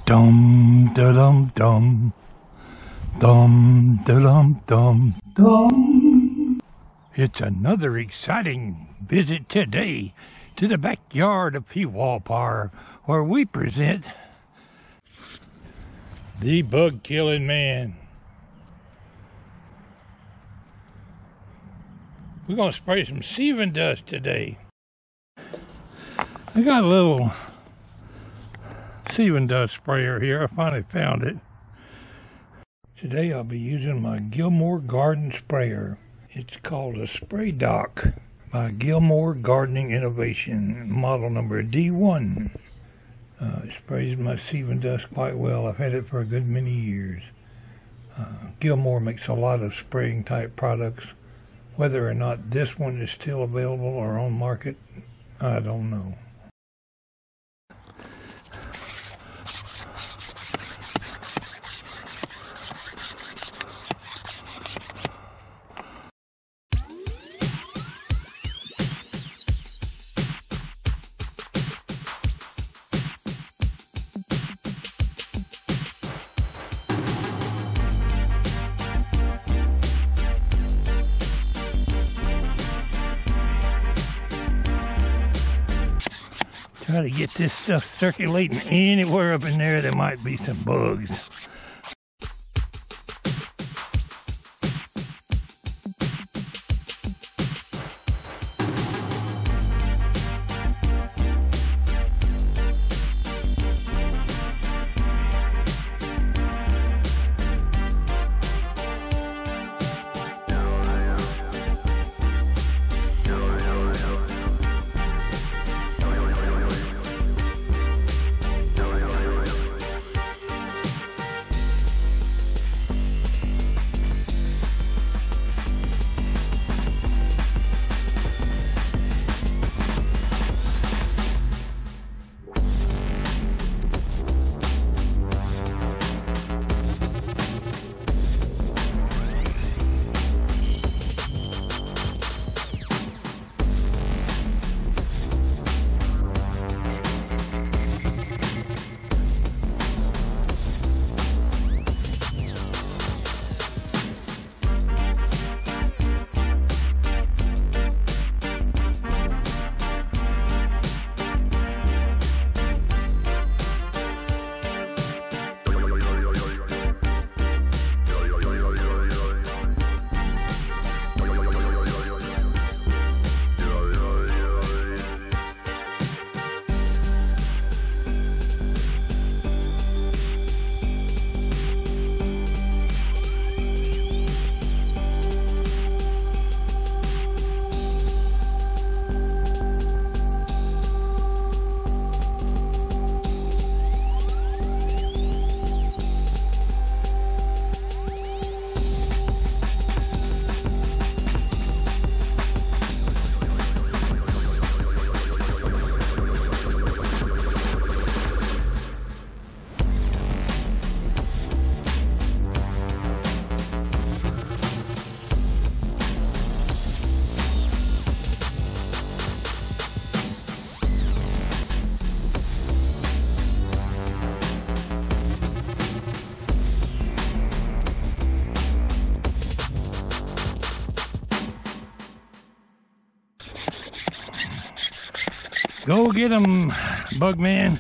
Dum da dum dum. Dum da dum dum dum. It's another exciting visit today to the backyard of Pwalpar, where we present the bug-killing man. We're gonna spray some Sevin dust today. I got a little Sevin dust sprayer here. I finally found it. Today I'll be using my Gilmore Garden sprayer. It's called a Spray Dock by Gilmore Gardening Innovation, model number D1. It sprays my Sevin dust quite well. I've had it for a good many years. Gilmore makes a lot of spraying type products. Whether or not this one is still available or on market, I don't know. Try to get this stuff circulating anywhere up in there there might be some bugs. Go get 'em, Bugman.